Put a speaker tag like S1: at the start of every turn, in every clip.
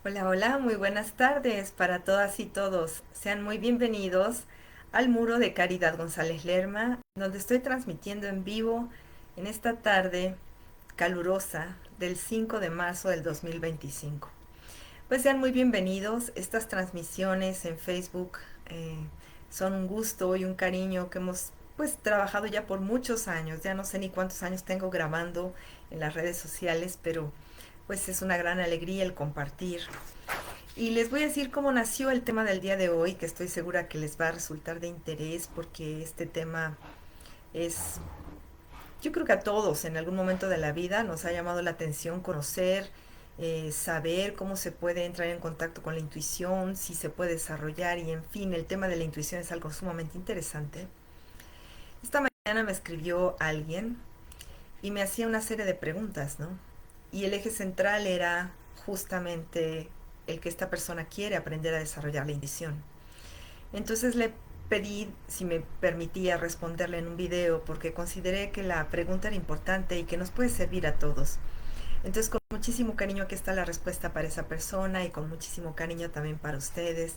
S1: Hola, hola, muy buenas tardes para todas y todos. Sean muy bienvenidos al Muro de Caridad González Lerma, donde estoy transmitiendo en vivo en esta tarde calurosa del 5 de marzo del 2025. Pues sean muy bienvenidos. Estas transmisiones en Facebook eh, son un gusto y un cariño que hemos pues trabajado ya por muchos años. Ya no sé ni cuántos años tengo grabando en las redes sociales, pero pues es una gran alegría el compartir. Y les voy a decir cómo nació el tema del día de hoy, que estoy segura que les va a resultar de interés porque este tema es, yo creo que a todos en algún momento de la vida nos ha llamado la atención conocer, saber cómo se puede entrar en contacto con la intuición, si se puede desarrollar y en fin, el tema de la intuición es algo sumamente interesante. Esta mañana me escribió alguien y me hacía una serie de preguntas, ¿no? Y el eje central era justamente el que esta persona quiere aprender a desarrollar la intuición. Entonces le pedí si me permitía responderle en un video porque consideré que la pregunta era importante y que nos puede servir a todos. Entonces con muchísimo cariño aquí está la respuesta para esa persona y con muchísimo cariño también para ustedes.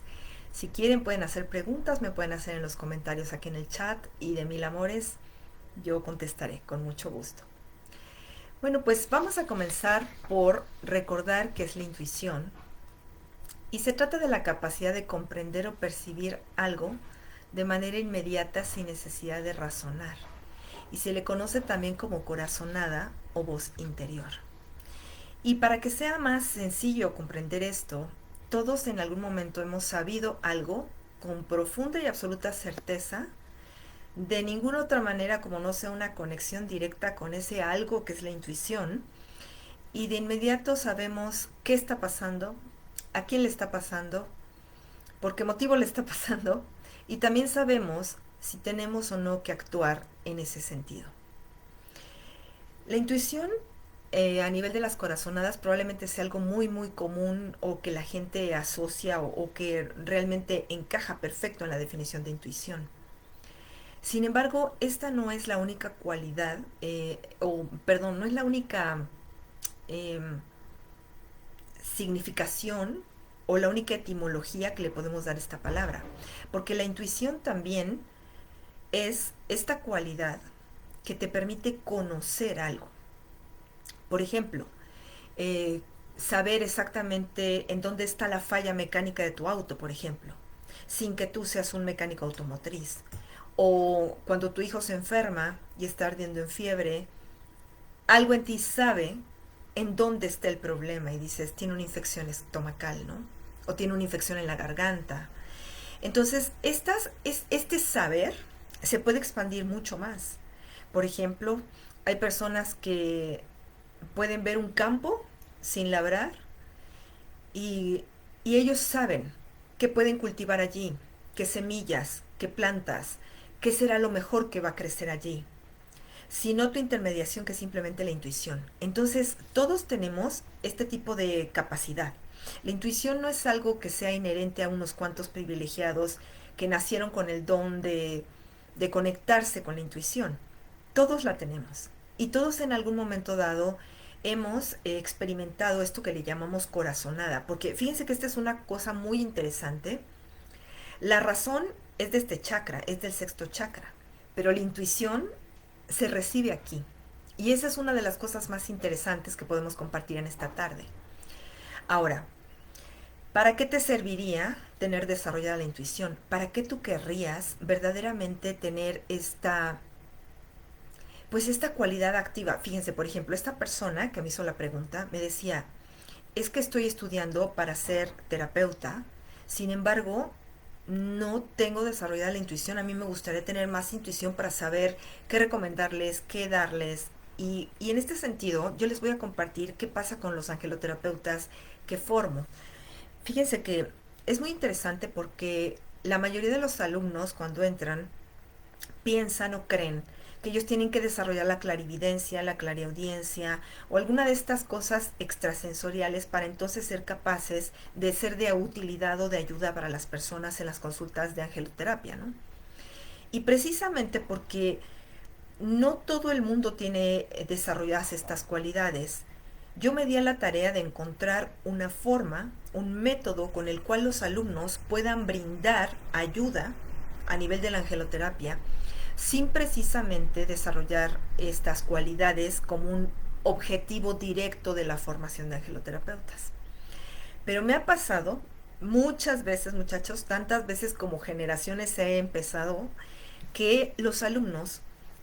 S1: Si quieren pueden hacer preguntas, me pueden hacer en los comentarios aquí en el chat y de mil amores yo contestaré con mucho gusto. Bueno, pues vamos a comenzar por recordar qué es la intuición. Y se trata de la capacidad de comprender o percibir algo de manera inmediata sin necesidad de razonar. Y se le conoce también como corazonada o voz interior. Y para que sea más sencillo comprender esto, todos en algún momento hemos sabido algo con profunda y absoluta certeza, de ninguna otra manera como no sea una conexión directa con ese algo que es la intuición, y de inmediato sabemos qué está pasando, a quién le está pasando, por qué motivo le está pasando, y también sabemos si tenemos o no que actuar en ese sentido. La intuición a nivel de las corazonadas probablemente sea algo muy muy común o que la gente asocia o que realmente encaja perfecto en la definición de intuición. Sin embargo, esta no es la única cualidad, o perdón, no es la única eh, significación o la única etimología que le podemos dar a esta palabra. Porque la intuición también es esta cualidad que te permite conocer algo. Por ejemplo, eh, saber exactamente en dónde está la falla mecánica de tu auto, por ejemplo, sin que tú seas un mecánico automotriz. O cuando tu hijo se enferma y está ardiendo en fiebre, algo en ti sabe en dónde está el problema y dices, tiene una infección estomacal, ¿no? O tiene una infección en la garganta. Entonces, este saber se puede expandir mucho más. Por ejemplo, hay personas que pueden ver un campo sin labrar y, y ellos saben qué pueden cultivar allí, qué semillas, qué plantas, qué será lo mejor que va a crecer allí. Sino tu intermediación que es simplemente la intuición. Entonces, todos tenemos este tipo de capacidad. La intuición no es algo que sea inherente a unos cuantos privilegiados que nacieron con el don de conectarse con la intuición. Todos la tenemos. Y todos en algún momento dado hemos experimentado esto que le llamamos corazonada. Porque fíjense que esta es una cosa muy interesante. La razón es de este chakra, es del sexto chakra. Pero la intuición se recibe aquí. Y esa es una de las cosas más interesantes que podemos compartir en esta tarde. Ahora, ¿para qué te serviría tener desarrollada la intuición? ¿Para qué tú querrías verdaderamente tener pues esta cualidad activa? Fíjense, por ejemplo, esta persona que me hizo la pregunta me decía, es que estoy estudiando para ser terapeuta, sin embargo, no tengo desarrollada la intuición. A mí me gustaría tener más intuición para saber qué recomendarles, qué darles. Y en este sentido, yo les voy a compartir qué pasa con los angeloterapeutas que formo. Fíjense que es muy interesante porque la mayoría de los alumnos cuando entran piensan o creen que ellos tienen que desarrollar la clarividencia, la clariaudiencia o alguna de estas cosas extrasensoriales para entonces ser capaces de ser de utilidad o de ayuda para las personas en las consultas de angeloterapia, ¿no? Y precisamente porque no todo el mundo tiene desarrolladas estas cualidades, yo me di a la tarea de encontrar una forma, un método con el cual los alumnos puedan brindar ayuda a nivel de la angeloterapia sin precisamente desarrollar estas cualidades como un objetivo directo de la formación de angeloterapeutas. Pero me ha pasado muchas veces, muchachos, tantas veces como generaciones he empezado, que los alumnos,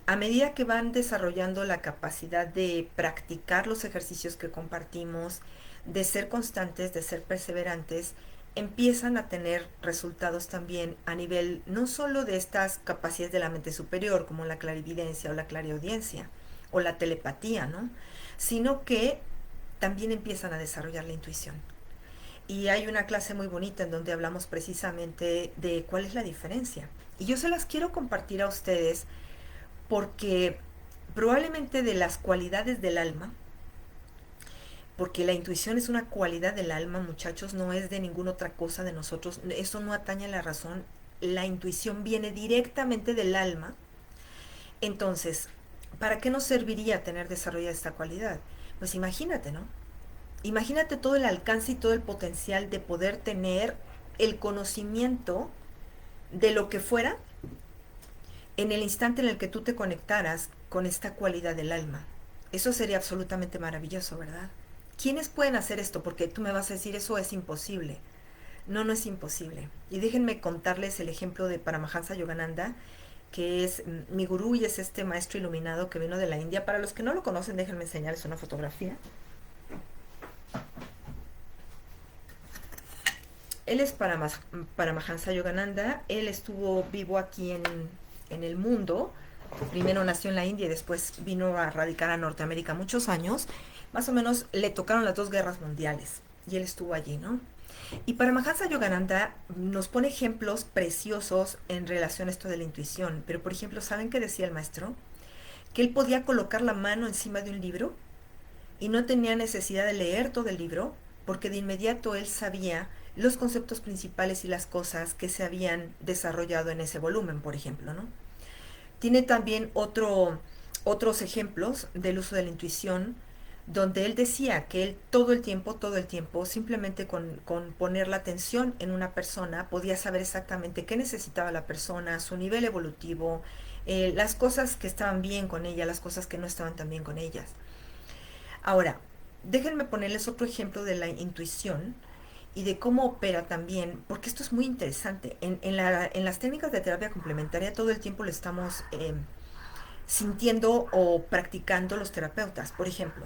S1: a medida que van desarrollando la capacidad de practicar los ejercicios que compartimos, de ser constantes, de ser perseverantes, empiezan a tener resultados también a nivel no solo de estas capacidades de la mente superior, como la clarividencia o la clariaudiencia o la telepatía, ¿no? Sino que también empiezan a desarrollar la intuición. Y hay una clase muy bonita en donde hablamos precisamente de cuál es la diferencia. Y yo se las quiero compartir a ustedes porque probablemente de las cualidades del alma, porque la intuición es una cualidad del alma, muchachos, no es de ninguna otra cosa de nosotros, eso no atañe a la razón, la intuición viene directamente del alma. Entonces, ¿para qué nos serviría tener desarrollada esta cualidad? Pues imagínate, ¿no? Imagínate todo el alcance y todo el potencial de poder tener el conocimiento de lo que fuera en el instante en el que tú te conectaras con esta cualidad del alma. Eso sería absolutamente maravilloso, ¿verdad? ¿Quiénes pueden hacer esto? Porque tú me vas a decir, eso es imposible. No, no es imposible. Y déjenme contarles el ejemplo de Paramahansa Yogananda, que es mi gurú y es este maestro iluminado que vino de la India. Para los que no lo conocen, déjenme enseñarles una fotografía. Él es Paramahansa Yogananda. Él estuvo vivo aquí en el mundo. Primero nació en la India y después vino a radicar a Norteamérica muchos años. Más o menos le tocaron las dos guerras mundiales y él estuvo allí, ¿no? Y Paramahansa Yogananda nos pone ejemplos preciosos en relación a esto de la intuición. Pero, por ejemplo, ¿saben qué decía el maestro? Que él podía colocar la mano encima de un libro y no tenía necesidad de leer todo el libro, porque de inmediato él sabía los conceptos principales y las cosas que se habían desarrollado en ese volumen, por ejemplo, ¿no? Tiene también otros ejemplos del uso de la intuición, donde él decía que él todo el tiempo, simplemente con poner la atención en una persona, podía saber exactamente qué necesitaba la persona, su nivel evolutivo, las cosas que estaban bien con ella, las cosas que no estaban tan bien con ellas. Ahora, déjenme ponerles otro ejemplo de la intuición y de cómo opera también, porque esto es muy interesante. En las técnicas de terapia complementaria todo el tiempo lo estamos sintiendo o practicando los terapeutas. Por ejemplo,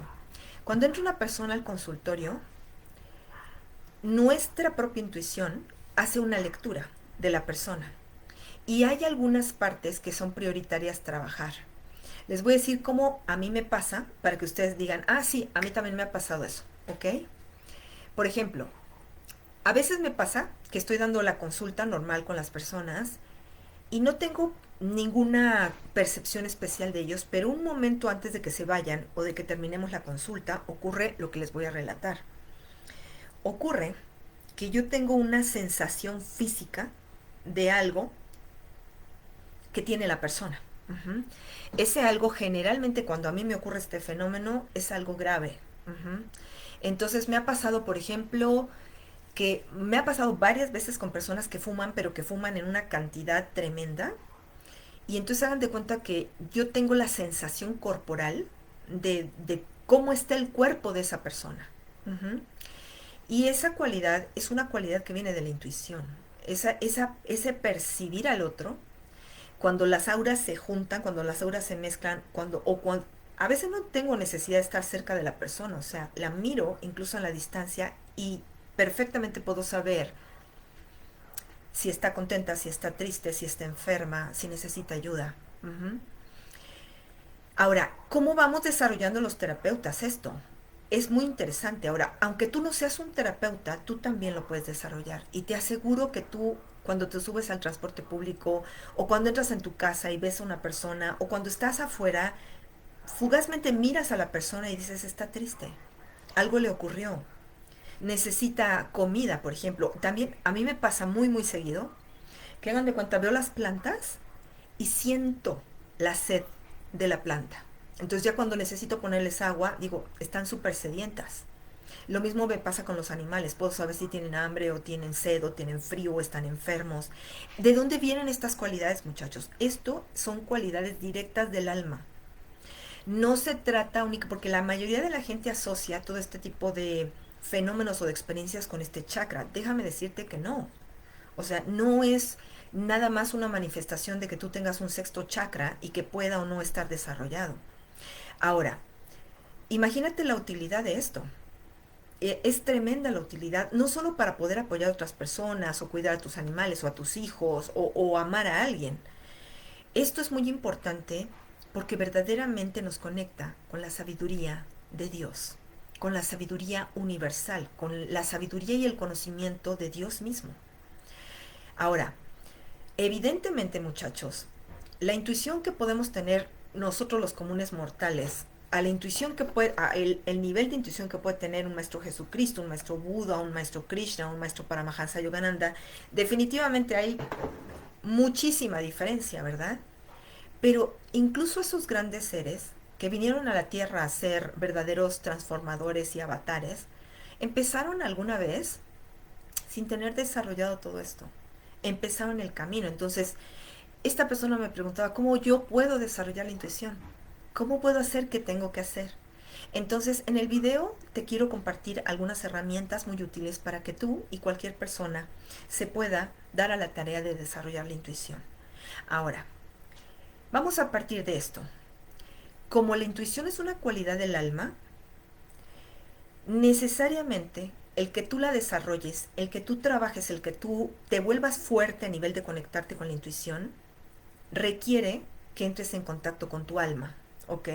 S1: cuando entra una persona al consultorio, nuestra propia intuición hace una lectura de la persona y hay algunas partes que son prioritarias trabajar. Les voy a decir cómo a mí me pasa para que ustedes digan, ah, sí, a mí también me ha pasado eso, ¿ok? Por ejemplo, a veces me pasa que estoy dando la consulta normal con las personas y no tengo ninguna percepción especial de ellos, pero un momento antes de que se vayan o de que terminemos la consulta ocurre lo que les voy a relatar. Ocurre que yo tengo una sensación física de algo que tiene la persona. Uh-huh. Ese algo generalmente cuando a mí me ocurre este fenómeno es algo grave. Uh-huh. Entonces me ha pasado, por ejemplo, que me ha pasado varias veces con personas que fuman, pero que fuman en una cantidad tremenda. Y entonces hagan de cuenta que yo tengo la sensación corporal de cómo está el cuerpo de esa persona. Uh-huh. Y esa cualidad es una cualidad que viene de la intuición. Ese percibir al otro, cuando las auras se juntan, cuando las auras se mezclan, cuando a veces no tengo necesidad de estar cerca de la persona, o sea, la miro incluso a la distancia y perfectamente puedo saber si está contenta, si está triste, si está enferma, si necesita ayuda. Uh-huh. Ahora, ¿cómo vamos desarrollando los terapeutas esto? Es muy interesante. Ahora, aunque tú no seas un terapeuta, tú también lo puedes desarrollar. Y te aseguro que tú, cuando te subes al transporte público, o cuando entras en tu casa y ves a una persona, o cuando estás afuera, fugazmente miras a la persona y dices, está triste, algo le ocurrió, necesita comida, por ejemplo. También a mí me pasa muy, muy seguido, que hagan de cuenta, veo las plantas y siento la sed de la planta. Entonces ya cuando necesito ponerles agua, digo, están súper sedientas. Lo mismo me pasa con los animales. Puedo saber si tienen hambre o tienen sed o tienen frío o están enfermos. ¿De dónde vienen estas cualidades, muchachos? Esto son cualidades directas del alma. No se trata única, porque la mayoría de la gente asocia todo este tipo de fenómenos o de experiencias con este chakra. Déjame decirte que no. O sea, no es nada más una manifestación de que tú tengas un sexto chakra y que pueda o no estar desarrollado. Ahora, imagínate la utilidad de esto. Es tremenda la utilidad, no solo para poder apoyar a otras personas o cuidar a tus animales o a tus hijos o amar a alguien. Esto es muy importante porque verdaderamente nos conecta con la sabiduría de Dios, con la sabiduría universal, con la sabiduría y el conocimiento de Dios mismo. Ahora, evidentemente, muchachos, la intuición que podemos tener nosotros los comunes mortales, a la intuición que puede, el nivel de intuición que puede tener un maestro Jesucristo, un maestro Buda, un maestro Krishna, un maestro Paramahansa Yogananda, definitivamente hay muchísima diferencia, ¿verdad? Pero incluso esos grandes seres que vinieron a la Tierra a ser verdaderos transformadores y avatares, empezaron alguna vez sin tener desarrollado todo esto. Empezaron el camino. Entonces, esta persona me preguntaba, ¿cómo yo puedo desarrollar la intuición? ¿Cómo puedo hacer qué tengo que hacer? Entonces, en el video te quiero compartir algunas herramientas muy útiles para que tú y cualquier persona se pueda dar a la tarea de desarrollar la intuición. Ahora, vamos a partir de esto. Como la intuición es una cualidad del alma, necesariamente el que tú la desarrolles, el que tú trabajes, el que tú te vuelvas fuerte a nivel de conectarte con la intuición, requiere que entres en contacto con tu alma, ¿ok?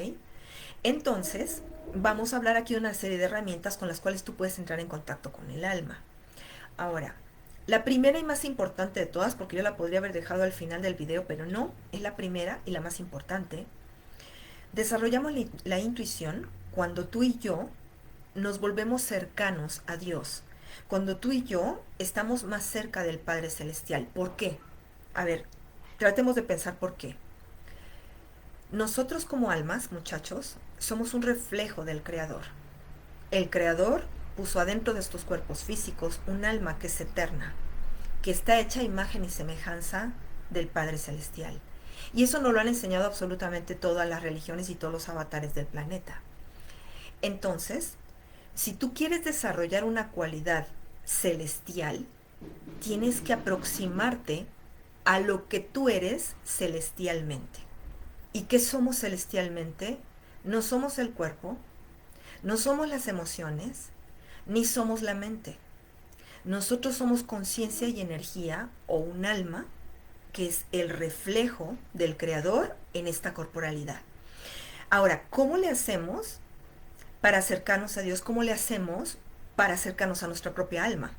S1: Entonces, vamos a hablar aquí de una serie de herramientas con las cuales tú puedes entrar en contacto con el alma. Ahora, la primera y más importante de todas, porque yo la podría haber dejado al final del video, pero no, es la primera y la más importante. Desarrollamos la intuición cuando tú y yo nos volvemos cercanos a Dios, cuando tú y yo estamos más cerca del Padre Celestial. ¿Por qué? A ver, tratemos de pensar por qué. Nosotros como almas, muchachos, somos un reflejo del Creador. El Creador puso adentro de estos cuerpos físicos un alma que es eterna, que está hecha a imagen y semejanza del Padre Celestial. Y eso nos lo han enseñado absolutamente todas las religiones y todos los avatares del planeta. Entonces, si tú quieres desarrollar una cualidad celestial, tienes que aproximarte a lo que tú eres celestialmente. ¿Y qué somos celestialmente? No somos el cuerpo, no somos las emociones, ni somos la mente. Nosotros somos conciencia y energía o un alma que es el reflejo del Creador en esta corporalidad. Ahora, ¿cómo le hacemos para acercarnos a Dios? ¿Cómo le hacemos para acercarnos a nuestra propia alma?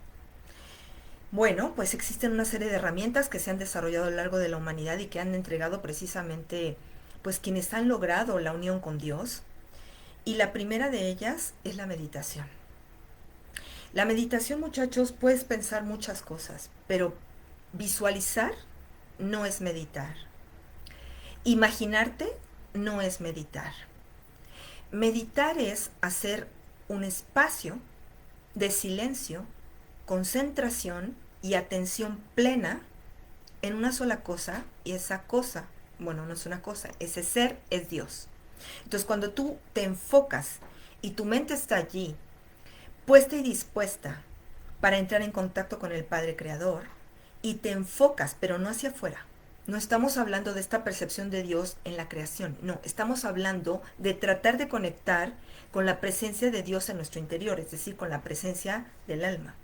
S1: Bueno, pues existen una serie de herramientas que se han desarrollado a lo largo de la humanidad y que han entregado precisamente pues quienes han logrado la unión con Dios. Y la primera de ellas es la meditación. La meditación, muchachos, puedes pensar muchas cosas, pero visualizar no es meditar. Imaginarte no es meditar. Meditar es hacer un espacio de silencio, concentración y atención plena en una sola cosa, y esa cosa, bueno, no es una cosa, ese ser es Dios. Entonces, cuando tú te enfocas y tu mente está allí, puesta y dispuesta para entrar en contacto con el Padre Creador, y te enfocas, pero no hacia afuera. No estamos hablando de esta percepción de Dios en la creación, no, estamos hablando de tratar de conectar con la presencia de Dios en nuestro interior, es decir, con la presencia del alma.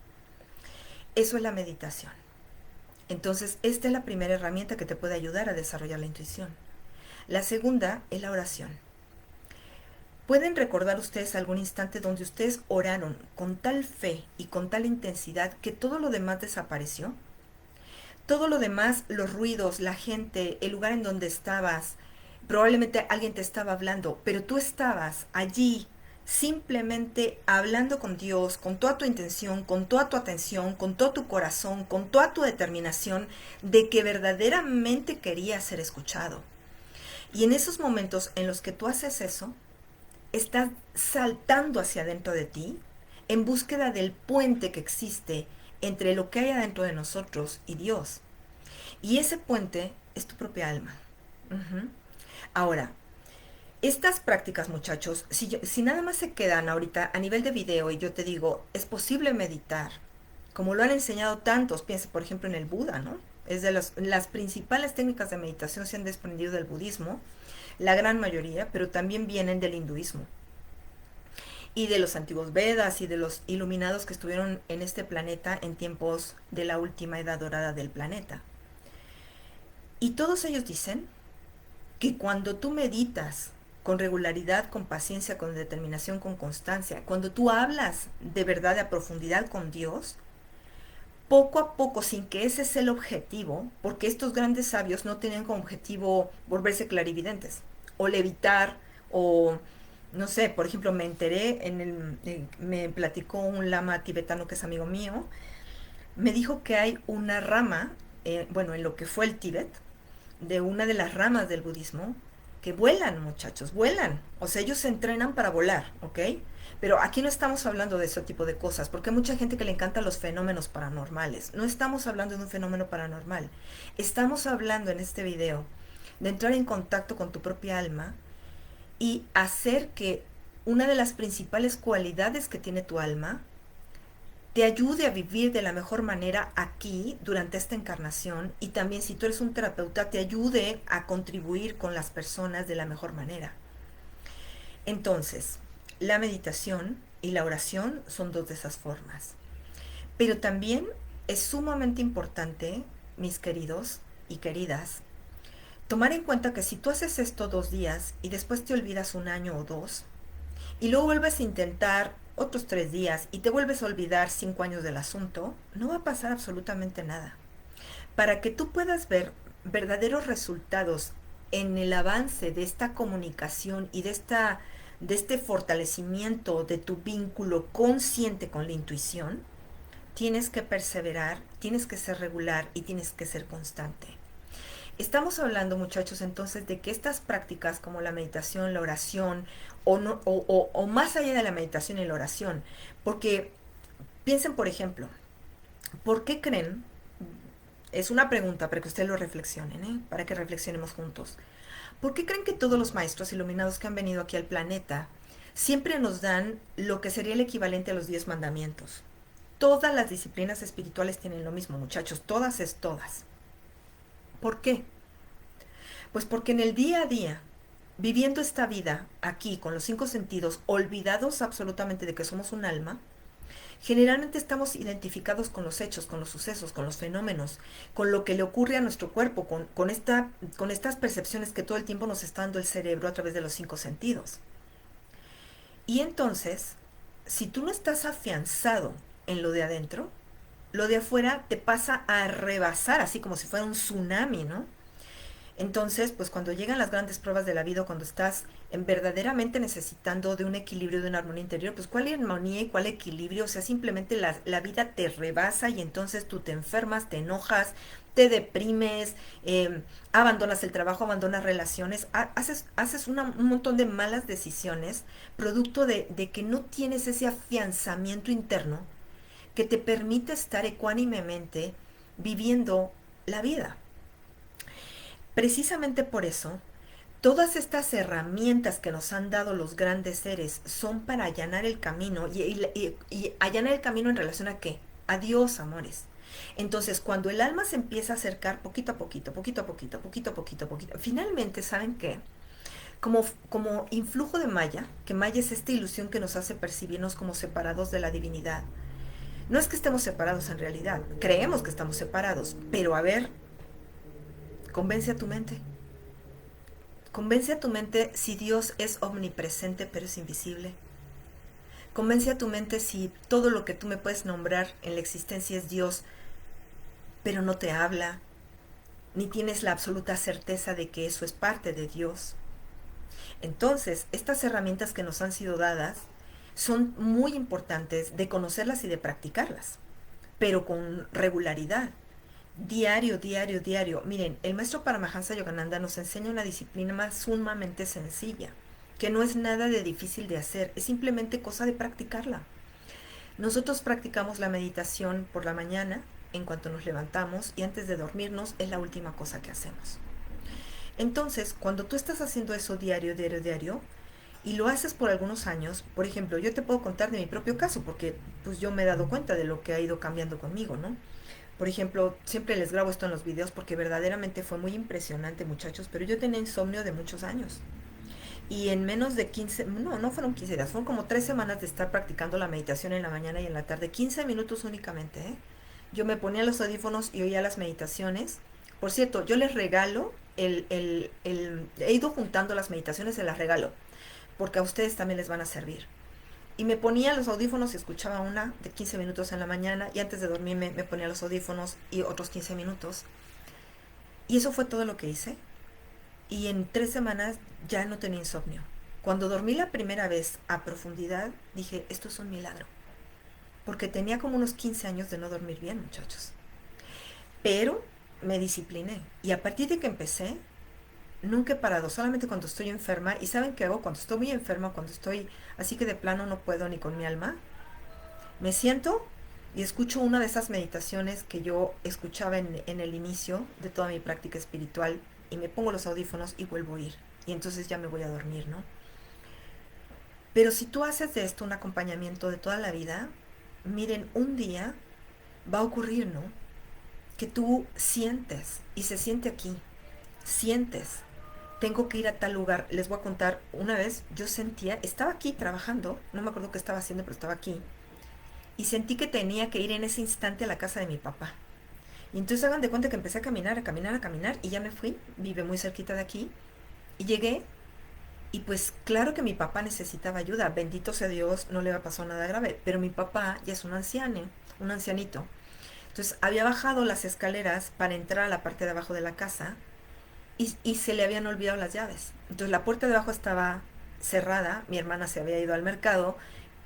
S1: Eso es la meditación. Entonces, esta es la primera herramienta que te puede ayudar a desarrollar la intuición. La segunda es la oración. ¿Pueden recordar ustedes algún instante donde ustedes oraron con tal fe y con tal intensidad que todo lo demás desapareció? Todo lo demás, los ruidos, la gente, el lugar en donde estabas, probablemente alguien te estaba hablando, pero tú estabas allí simplemente hablando con Dios, con toda tu intención, con toda tu atención, con todo tu corazón, con toda tu determinación de que verdaderamente querías ser escuchado. Y en esos momentos en los que tú haces eso, estás saltando hacia adentro de ti en búsqueda del puente que existe entre lo que hay adentro de nosotros y Dios. Y ese puente es tu propia alma. Ujú. Ahora, estas prácticas, muchachos, si nada más se quedan ahorita a nivel de video y yo te digo, es posible meditar, como lo han enseñado tantos, piensa por ejemplo en el Buda, ¿no? Es de las principales técnicas de meditación se han desprendido del budismo, la gran mayoría, pero también vienen del hinduismo y de los antiguos Vedas y de los iluminados que estuvieron en este planeta en tiempos de la última edad dorada del planeta. Y todos ellos dicen que cuando tú meditas con regularidad, con paciencia, con determinación, con constancia, cuando tú hablas de verdad a profundidad con Dios, poco a poco, sin que ese sea el objetivo, porque estos grandes sabios no tenían como objetivo volverse clarividentes, o levitar, o no sé, por ejemplo, me enteré, me platicó un lama tibetano que es amigo mío, me dijo que hay una rama, bueno, en lo que fue el Tíbet, de una de las ramas del budismo, que vuelan, muchachos, vuelan. O sea, ellos se entrenan para volar, ¿ok? Pero aquí no estamos hablando de ese tipo de cosas, porque hay mucha gente que le encantan los fenómenos paranormales. No estamos hablando de un fenómeno paranormal. Estamos hablando en este video de entrar en contacto con tu propia alma y hacer que una de las principales cualidades que tiene tu alma te ayude a vivir de la mejor manera aquí durante esta encarnación, y también si tú eres un terapeuta te ayude a contribuir con las personas de la mejor manera. Entonces, la meditación y la oración son dos de esas formas. Pero también es sumamente importante, mis queridos y queridas, tomar en cuenta que si tú haces esto 2 días y después te olvidas un año o dos, y luego vuelves a intentar otros 3 días y te vuelves a olvidar 5 años del asunto, no va a pasar absolutamente nada. Para que tú puedas ver verdaderos resultados en el avance de esta comunicación y de este fortalecimiento de tu vínculo consciente con la intuición, tienes que perseverar, tienes que ser regular y tienes que ser constante. Estamos hablando, muchachos, entonces de que estas prácticas como la meditación, la oración, o, no, o más allá de la meditación y la oración, porque piensen, por ejemplo, ¿por qué creen? Es una pregunta para que ustedes lo reflexionen, para que reflexionemos juntos. ¿Por qué creen que todos los maestros iluminados que han venido aquí al planeta siempre nos dan lo que sería el equivalente a los 10 mandamientos? Todas las disciplinas espirituales tienen lo mismo, muchachos, todas es todas. ¿Por qué? Pues porque en el día a día, viviendo esta vida aquí con los 5 sentidos, olvidados absolutamente de que somos un alma, generalmente estamos identificados con los hechos, con los sucesos, con los fenómenos, con lo que le ocurre a nuestro cuerpo, con estas percepciones que todo el tiempo nos está dando el cerebro a través de los 5 sentidos. Y entonces, si tú no estás afianzado en lo de adentro, lo de afuera te pasa a rebasar, así como si fuera un tsunami, ¿no? Entonces, pues cuando llegan las grandes pruebas de la vida, cuando estás verdaderamente necesitando de un equilibrio, de una armonía interior, pues cuál armonía y cuál equilibrio, o sea, simplemente la vida te rebasa y entonces tú te enfermas, te enojas, te deprimes, abandonas el trabajo, abandonas relaciones, haces un montón de malas decisiones, producto de que no tienes ese afianzamiento interno que te permite estar ecuánimemente viviendo la vida. Precisamente por eso, todas estas herramientas que nos han dado los grandes seres son para allanar el camino y allanar el camino en relación a qué? A Dios, amores. Entonces, cuando el alma se empieza a acercar poquito a poquito, poquito a poquito, poquito a poquito, poquito, finalmente, ¿saben qué? Como influjo de Maya, que Maya es esta ilusión que nos hace percibirnos como separados de la divinidad. No es que estemos separados en realidad, creemos que estamos separados, pero a ver, convence a tu mente. Convence a tu mente si Dios es omnipresente pero es invisible. Convence a tu mente si todo lo que tú me puedes nombrar en la existencia es Dios, pero no te habla, ni tienes la absoluta certeza de que eso es parte de Dios. Entonces, estas herramientas que nos han sido dadas son muy importantes de conocerlas y de practicarlas, pero con regularidad. Diario, diario, diario. Miren, el maestro Paramahansa Yogananda nos enseña una disciplina más sumamente sencilla, que no es nada de difícil de hacer, es simplemente cosa de practicarla. Nosotros practicamos la meditación por la mañana, en cuanto nos levantamos, y antes de dormirnos es la última cosa que hacemos. Entonces, cuando tú estás haciendo eso diario, diario, diario, y lo haces por algunos años, por ejemplo, yo te puedo contar de mi propio caso, porque pues yo me he dado cuenta de lo que ha ido cambiando conmigo, ¿no? Por ejemplo, siempre les grabo esto en los videos porque verdaderamente fue muy impresionante, muchachos, pero yo tenía insomnio de muchos años. Y en menos de 15, no fueron 15 días, fueron como 3 semanas de estar practicando la meditación en la mañana y en la tarde, 15 minutos únicamente, ¿eh? Yo me ponía los audífonos y oía las meditaciones. Por cierto, yo les regalo he ido juntando las meditaciones, se las regalo, porque a ustedes también les van a servir. Y me ponía los audífonos y escuchaba una de 15 minutos en la mañana y antes de dormirme me ponía los audífonos y otros 15 minutos. Y eso fue todo lo que hice. Y en 3 semanas ya no tenía insomnio. Cuando dormí la primera vez a profundidad, dije, esto es un milagro. Porque tenía como unos 15 años de no dormir bien, muchachos. Pero me discipliné. Y a partir de que empecé, nunca he parado, solamente cuando estoy enferma. ¿Y saben qué hago? Cuando estoy muy enferma, cuando estoy así que de plano no puedo ni con mi alma, me siento y escucho una de esas meditaciones que yo escuchaba en el inicio de toda mi práctica espiritual y me pongo los audífonos y vuelvo a ir. Y entonces ya me voy a dormir, ¿no? Pero si tú haces de esto un acompañamiento de toda la vida, miren, un día va a ocurrir, ¿no? Que tú sientes, y se siente aquí, sientes, tengo que ir a tal lugar. Les voy a contar, una vez yo sentía, estaba aquí trabajando, no me acuerdo qué estaba haciendo, pero estaba aquí, y sentí que tenía que ir en ese instante a la casa de mi papá. Y entonces hagan de cuenta que empecé a caminar, a caminar, a caminar, y ya me fui, vive muy cerquita de aquí, y llegué, y pues claro que mi papá necesitaba ayuda, bendito sea Dios, no le pasó nada grave, pero mi papá ya es un ancianito. Entonces había bajado las escaleras para entrar a la parte de abajo de la casa, y se le habían olvidado las llaves. Entonces la puerta de abajo estaba cerrada, mi hermana se había ido al mercado,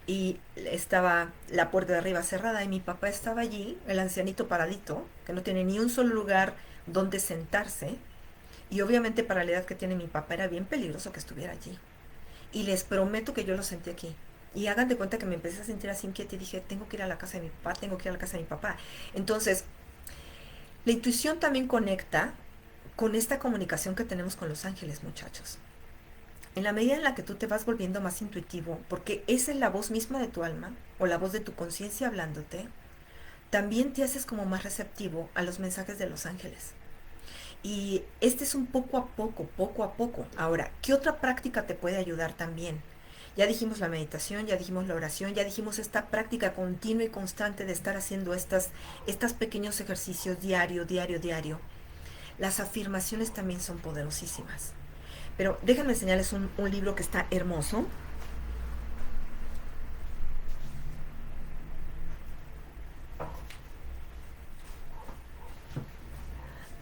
S1: y estaba la puerta de arriba cerrada y mi papá estaba allí, el ancianito paradito, que no tiene ni un solo lugar donde sentarse, y obviamente para la edad que tiene mi papá era bien peligroso que estuviera allí. Y les prometo que yo lo sentí aquí. Y hagan de cuenta que me empecé a sentir así inquieta y dije, tengo que ir a la casa de mi papá, tengo que ir a la casa de mi papá. Entonces, la intuición también conecta con esta comunicación que tenemos con los ángeles, muchachos. En la medida en la que tú te vas volviendo más intuitivo, porque esa es la voz misma de tu alma o la voz de tu conciencia hablándote, también te haces como más receptivo a los mensajes de los ángeles. Y este es un poco a poco, poco a poco. Ahora, ¿qué otra práctica te puede ayudar también? Ya dijimos la meditación, ya dijimos la oración, ya dijimos esta práctica continua y constante de estar haciendo estas pequeños ejercicios diario, diario, diario. Las afirmaciones también son poderosísimas. Pero déjenme enseñarles un libro que está hermoso.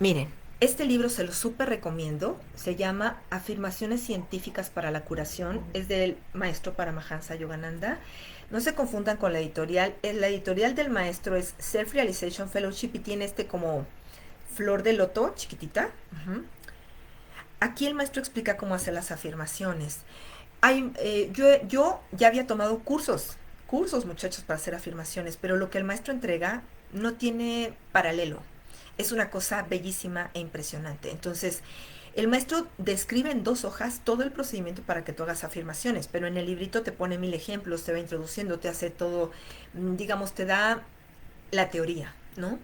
S1: Miren, este libro se lo súper recomiendo. Se llama Afirmaciones Científicas para la Curación. Es del maestro Paramahansa Yogananda. No se confundan con la editorial. La editorial del maestro es Self Realization Fellowship y tiene como flor de loto chiquitita. Aquí el maestro explica cómo hacer las afirmaciones. Yo ya había tomado cursos muchachos para hacer afirmaciones, pero lo que el maestro entrega no tiene paralelo. Es una cosa bellísima e impresionante. Entonces, el maestro describe en 2 hojas todo el procedimiento para que tú hagas afirmaciones, pero en el librito te pone 1000 ejemplos, te va introduciendo, te hace todo, digamos, te da la teoría, ¿no?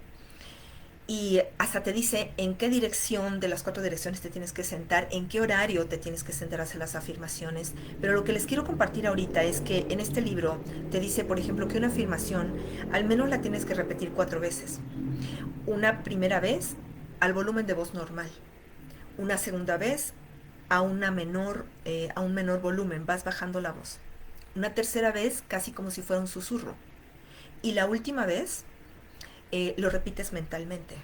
S1: Y hasta te dice en qué dirección de las 4 direcciones te tienes que sentar, en qué horario te tienes que sentar a hacer las afirmaciones. Pero lo que les quiero compartir ahorita es que en este libro te dice, por ejemplo, que una afirmación al menos la tienes que repetir 4 veces. Una primera vez al volumen de voz normal, una segunda vez a un menor volumen, vas bajando la voz. Una tercera vez casi como si fuera un susurro. Y la última vez lo repites mentalmente.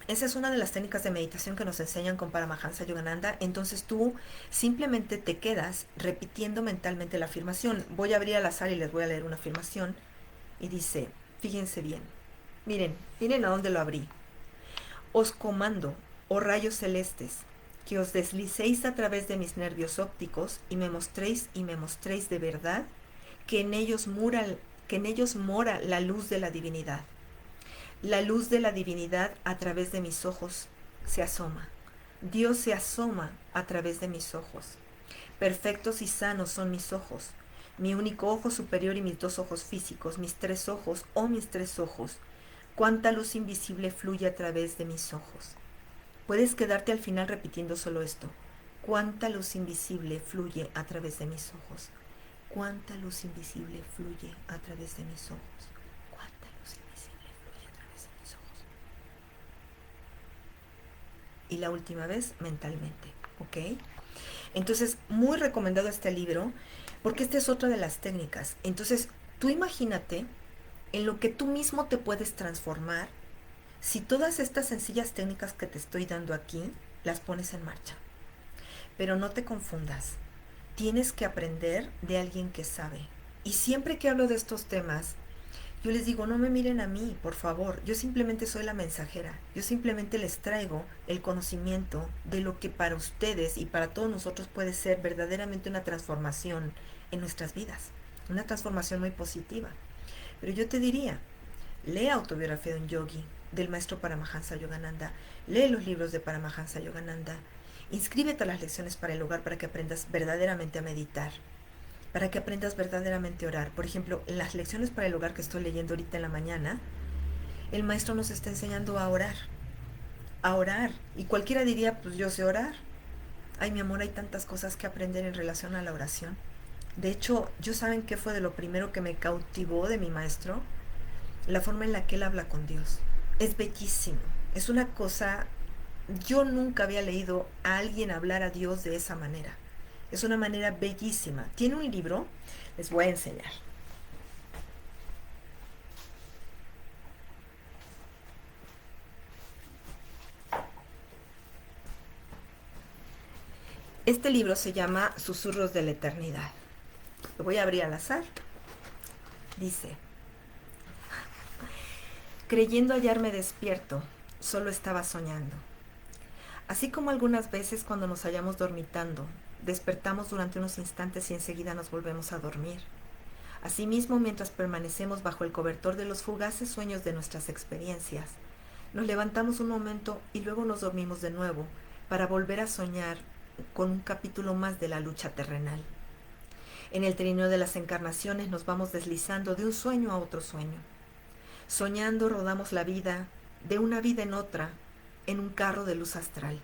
S1: Esa es una de las técnicas de meditación que nos enseñan con Paramahansa Yogananda. Entonces tú simplemente te quedas repitiendo mentalmente la afirmación. Voy a abrir al azar y les voy a leer una afirmación. Y dice, fíjense bien. Miren a dónde lo abrí. Os comando, oh rayos celestes, que os deslicéis a través de mis nervios ópticos y me mostréis de verdad que en ellos mora la luz de la divinidad. La luz de la divinidad a través de mis ojos se asoma. Dios se asoma a través de mis ojos. Perfectos y sanos son mis ojos, mi único ojo superior y mis dos ojos físicos, mis tres ojos, oh mis tres ojos. Cuánta luz invisible fluye a través de mis ojos. Puedes quedarte al final repitiendo solo esto. Cuánta luz invisible fluye a través de mis ojos. Cuánta luz invisible fluye a través de mis ojos. Cuánta luz invisible fluye a través de mis ojos. Y la última vez, mentalmente, ¿ok? Entonces, muy recomendado este libro, porque esta es otra de las técnicas. Entonces, tú imagínate en lo que tú mismo te puedes transformar si todas estas sencillas técnicas que te estoy dando aquí las pones en marcha. Pero no te confundas. Tienes que aprender de alguien que sabe. Y siempre que hablo de estos temas, yo les digo, no me miren a mí, por favor. Yo simplemente soy la mensajera. Yo simplemente les traigo el conocimiento de lo que para ustedes y para todos nosotros puede ser verdaderamente una transformación en nuestras vidas. Una transformación muy positiva. Pero yo te diría, lee Autobiografía de un Yogi, del maestro Paramahansa Yogananda. Lee los libros de Paramahansa Yogananda. Inscríbete a las lecciones para el hogar para que aprendas verdaderamente a meditar, para que aprendas verdaderamente a orar. Por ejemplo, en las lecciones para el hogar que estoy leyendo ahorita en la mañana, el maestro nos está enseñando a orar. A orar. Y cualquiera diría, pues yo sé orar. Ay, mi amor, hay tantas cosas que aprender en relación a la oración. De hecho, ¿yo saben qué fue de lo primero que me cautivó de mi maestro? La forma en la que él habla con Dios. Es bellísimo. Es una cosa... Yo nunca había leído a alguien hablar a Dios de esa manera. Es una manera bellísima. Tiene un libro, les voy a enseñar. Este libro se llama Susurros de la Eternidad. Lo voy a abrir al azar. Dice, creyendo hallarme despierto, solo estaba soñando. Así como algunas veces cuando nos hallamos dormitando, despertamos durante unos instantes y enseguida nos volvemos a dormir. Asimismo, mientras permanecemos bajo el cobertor de los fugaces sueños de nuestras experiencias, nos levantamos un momento y luego nos dormimos de nuevo para volver a soñar con un capítulo más de la lucha terrenal. En el trineo de las encarnaciones nos vamos deslizando de un sueño a otro sueño. Soñando rodamos la vida de una vida en otra, en un carro de luz astral.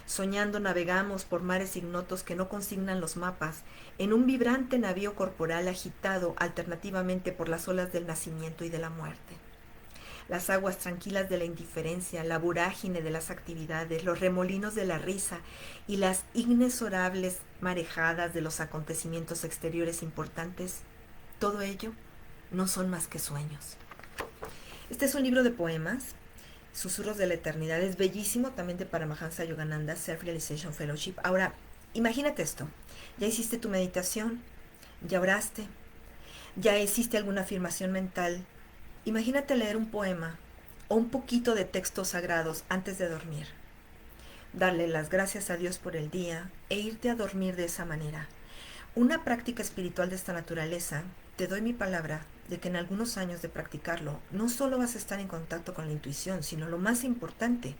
S1: Soñando navegamos por mares ignotos que no consignan los mapas, en un vibrante navío corporal agitado alternativamente por las olas del nacimiento y de la muerte. Las aguas tranquilas de la indiferencia, la vorágine de las actividades, los remolinos de la risa y las inexorables marejadas de los acontecimientos exteriores importantes, todo ello no son más que sueños. Este es un libro de poemas, Susurros de la Eternidad, es bellísimo, también de Paramahansa Yogananda, Self-Realization Fellowship. Ahora, imagínate esto, ya hiciste tu meditación, ya oraste, ya hiciste alguna afirmación mental. Imagínate leer un poema o un poquito de textos sagrados antes de dormir. Darle las gracias a Dios por el día e irte a dormir de esa manera. Una práctica espiritual de esta naturaleza, te doy mi palabra de que en algunos años de practicarlo, no solo vas a estar en contacto con la intuición, sino lo más importante,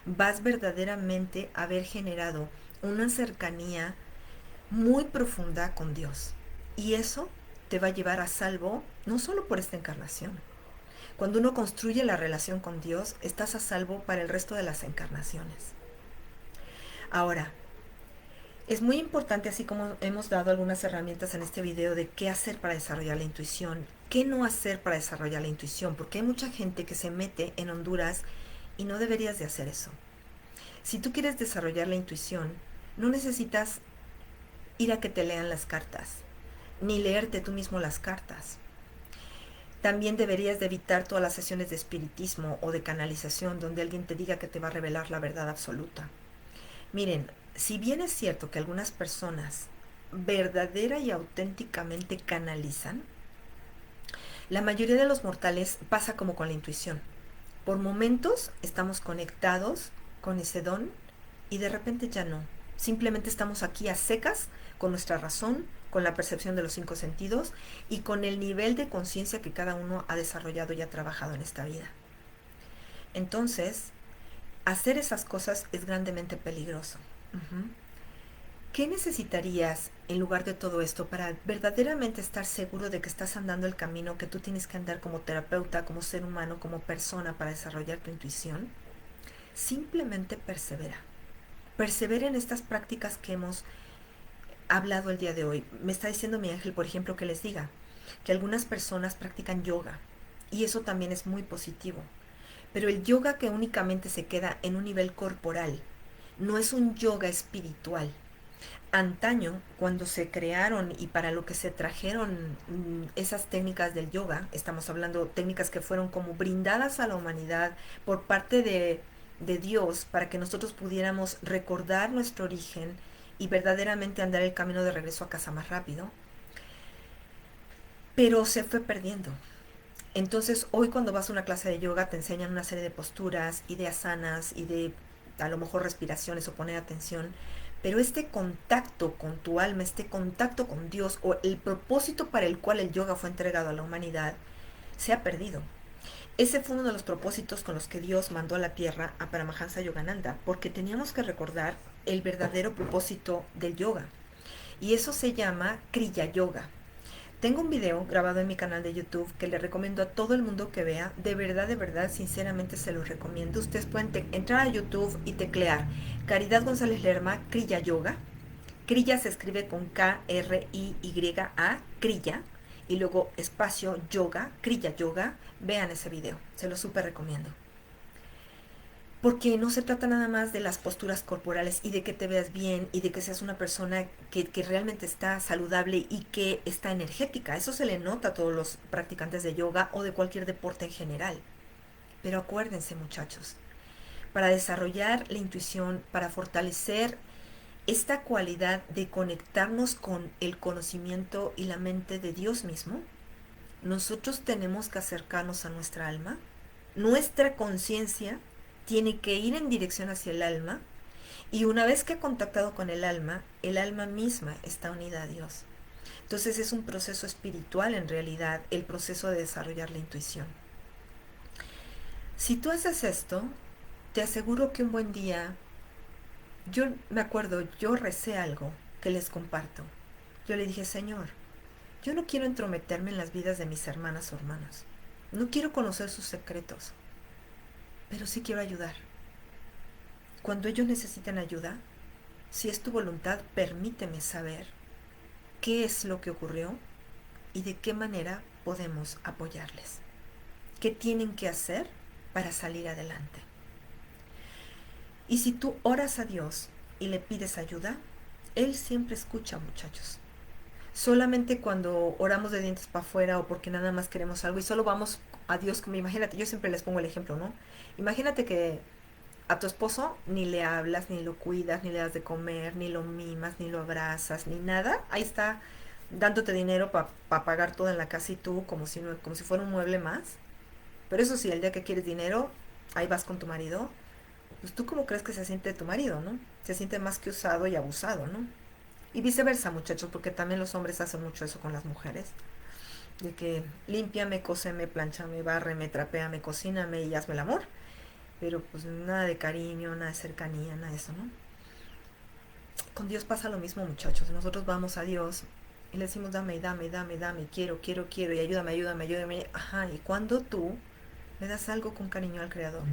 S1: vas verdaderamente a haber generado una cercanía muy profunda con Dios. Y eso te va a llevar a salvo, no solo por esta encarnación. Cuando uno construye la relación con Dios, estás a salvo para el resto de las encarnaciones. Ahora, es muy importante, así como hemos dado algunas herramientas en este video de qué hacer para desarrollar la intuición, qué no hacer para desarrollar la intuición, porque hay mucha gente que se mete en Honduras y no deberías de hacer eso. Si tú quieres desarrollar la intuición, no necesitas ir a que te lean las cartas, ni leerte tú mismo las cartas. También deberías de evitar todas las sesiones de espiritismo o de canalización donde alguien te diga que te va a revelar la verdad absoluta. Miren, si bien es cierto que algunas personas verdadera y auténticamente canalizan, la mayoría de los mortales pasa como con la intuición. Por momentos estamos conectados con ese don y de repente ya no. Simplemente estamos aquí a secas con nuestra razón, con la percepción de los 5 sentidos y con el nivel de conciencia que cada uno ha desarrollado y ha trabajado en esta vida. Entonces, hacer esas cosas es grandemente peligroso. ¿Qué necesitarías en lugar de todo esto para verdaderamente estar seguro de que estás andando el camino que tú tienes que andar como terapeuta, como ser humano, como persona para desarrollar tu intuición? Simplemente persevera. Persevera en estas prácticas que hemos hablado el día de hoy. Me está diciendo mi ángel, por ejemplo, que les diga que algunas personas practican yoga y eso también es muy positivo. Pero el yoga que únicamente se queda en un nivel corporal no es un yoga espiritual. Antaño, cuando se crearon y para lo que se trajeron esas técnicas del yoga, estamos hablando de técnicas que fueron como brindadas a la humanidad por parte de Dios para que nosotros pudiéramos recordar nuestro origen y verdaderamente andar el camino de regreso a casa más rápido, pero se fue perdiendo. Entonces hoy cuando vas a una clase de yoga te enseñan una serie de posturas y de asanas y de a lo mejor respiraciones o poner atención, pero este contacto con tu alma, este contacto con Dios o el propósito para el cual el yoga fue entregado a la humanidad, se ha perdido. Ese fue uno de los propósitos con los que Dios mandó a la tierra a Paramahansa Yogananda, porque teníamos que recordar el verdadero propósito del yoga. Y eso se llama Kriya Yoga. Tengo un video grabado en mi canal de YouTube que le recomiendo a todo el mundo que vea. De verdad, sinceramente se los recomiendo. Ustedes pueden entrar a YouTube y teclear Caridad González Lerma, Kriya Yoga. Kriya se escribe con K-R-I-Y-A, Kriya. Y luego espacio yoga, Kriya Yoga. Vean ese video, se lo súper recomiendo. Porque no se trata nada más de las posturas corporales y de que te veas bien y de que seas una persona que realmente está saludable y que está energética. Eso se le nota a todos los practicantes de yoga o de cualquier deporte en general. Pero acuérdense, muchachos, para desarrollar la intuición, para fortalecer esta cualidad de conectarnos con el conocimiento y la mente de Dios mismo, nosotros tenemos que acercarnos a nuestra alma. Nuestra conciencia tiene que ir en dirección hacia el alma y una vez que ha contactado con el alma misma está unida a Dios. Entonces es un proceso espiritual en realidad, el proceso de desarrollar la intuición. Si tú haces esto, te aseguro que un buen día, yo me acuerdo, yo recé algo que les comparto. Yo le dije, Señor, yo no quiero entrometerme en las vidas de mis hermanas o hermanos. No quiero conocer sus secretos, pero sí quiero ayudar. Cuando ellos necesiten ayuda, si es tu voluntad, permíteme saber qué es lo que ocurrió y de qué manera podemos apoyarles. ¿Qué tienen que hacer para salir adelante? Y si tú oras a Dios y le pides ayuda, Él siempre escucha, muchachos. Solamente cuando oramos de dientes para afuera o porque nada más queremos algo y solo vamos a Dios, como imagínate, yo siempre les pongo el ejemplo, ¿no? Imagínate que a tu esposo ni le hablas, ni lo cuidas, ni le das de comer, ni lo mimas, ni lo abrazas, ni nada. Ahí está dándote dinero para pagar todo en la casa y tú como si fuera un mueble más. Pero eso sí, el día que quieres dinero, ahí vas con tu marido. Pues tú cómo crees que se siente tu marido, ¿no? Se siente más que usado y abusado, ¿no? Y viceversa, muchachos, porque también los hombres hacen mucho eso con las mujeres. De que límpiame, cóseme, planchame, bárreme, trapéame, cocíname y hazme el amor. Pero pues nada de cariño, nada de cercanía, nada de eso, ¿no? Con Dios pasa lo mismo, muchachos. Nosotros vamos a Dios y le decimos, dame, quiero, y ayúdame. Ajá, y cuando tú le das algo con cariño al Creador,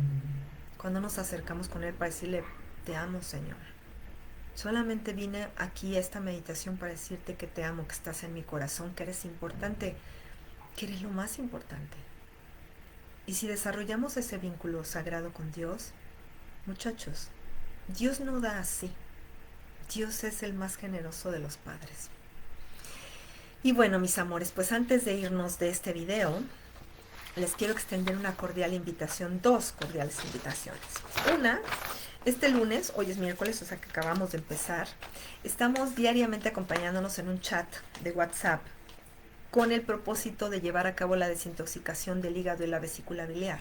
S1: cuando nos acercamos con Él para decirle, te amo, Señor. Solamente vine aquí a esta meditación para decirte que te amo, que estás en mi corazón, que eres importante, que eres lo más importante. Y si desarrollamos ese vínculo sagrado con Dios, muchachos, Dios no da así. Dios es el más generoso de los padres. Y bueno, mis amores, pues antes de irnos de este video, les quiero extender una cordial invitación, 2 cordiales invitaciones. Una, este lunes, hoy es miércoles, o sea que acabamos de empezar, estamos diariamente acompañándonos en un chat de WhatsApp con el propósito de llevar a cabo la desintoxicación del hígado y la vesícula biliar.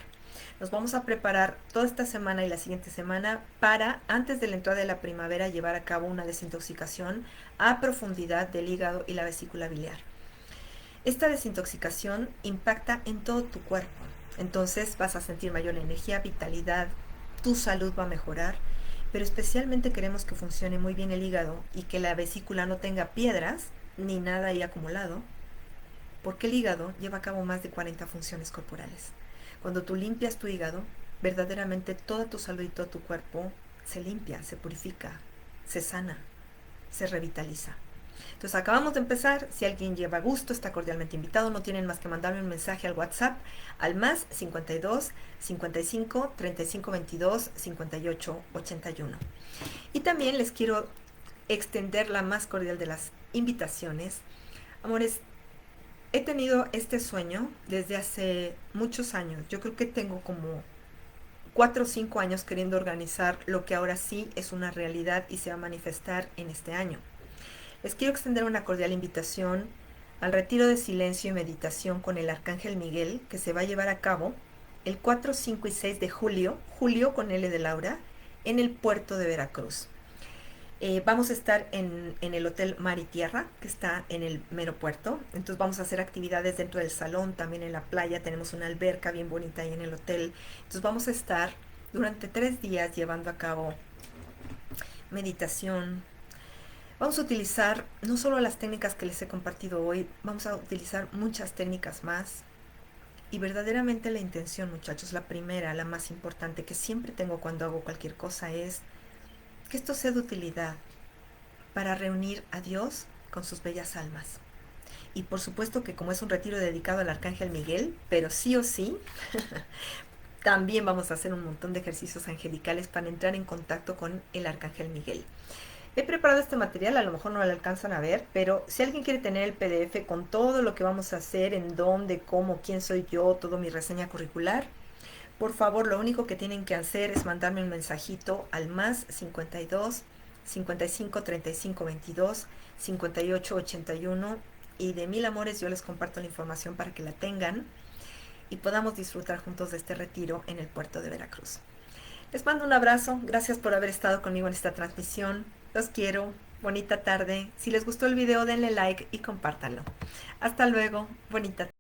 S1: Nos vamos a preparar toda esta semana y la siguiente semana para, antes de la entrada de la primavera, llevar a cabo una desintoxicación a profundidad del hígado y la vesícula biliar. Esta desintoxicación impacta en todo tu cuerpo, entonces vas a sentir mayor energía, vitalidad, tu salud va a mejorar, pero especialmente queremos que funcione muy bien el hígado y que la vesícula no tenga piedras ni nada ahí acumulado, porque el hígado lleva a cabo más de 40 funciones corporales. Cuando tú limpias tu hígado, verdaderamente toda tu salud y todo tu cuerpo se limpia, se purifica, se sana, se revitaliza. Entonces acabamos de empezar, si alguien lleva gusto está cordialmente invitado, no tienen más que mandarme un mensaje al WhatsApp al más 52 55 35 22 58 81. Y también les quiero extender la más cordial de las invitaciones. Amores, he tenido este sueño desde hace muchos años. Yo creo que tengo como 4 o 5 años queriendo organizar lo que ahora sí es una realidad y se va a manifestar en este año. Les quiero extender una cordial invitación al retiro de silencio y meditación con el Arcángel Miguel, que se va a llevar a cabo el 4, 5 y 6 de julio, julio con L de Laura, en el puerto de Veracruz. Vamos a estar en el Hotel Mar y Tierra, que está en el mero puerto. Entonces vamos a hacer actividades dentro del salón, también en la playa. Tenemos una alberca bien bonita ahí en el hotel. Entonces vamos a estar durante 3 días llevando a cabo meditación. Vamos a utilizar no solo las técnicas que les he compartido hoy, vamos a utilizar muchas técnicas más. Y verdaderamente la intención, muchachos, la primera, la más importante que siempre tengo cuando hago cualquier cosa es que esto sea de utilidad para reunir a Dios con sus bellas almas. Y por supuesto que como es un retiro dedicado al Arcángel Miguel, pero sí o sí, también vamos a hacer un montón de ejercicios angelicales para entrar en contacto con el Arcángel Miguel. He preparado este material, a lo mejor no lo alcanzan a ver, pero si alguien quiere tener el PDF con todo lo que vamos a hacer, en dónde, cómo, quién soy yo, toda mi reseña curricular, por favor, lo único que tienen que hacer es mandarme un mensajito al más 52 55 35 22 58 81 y de mil amores yo les comparto la información para que la tengan y podamos disfrutar juntos de este retiro en el puerto de Veracruz. Les mando un abrazo, gracias por haber estado conmigo en esta transmisión, los quiero, bonita tarde, si les gustó el video denle like y compártanlo. Hasta luego, bonita tarde.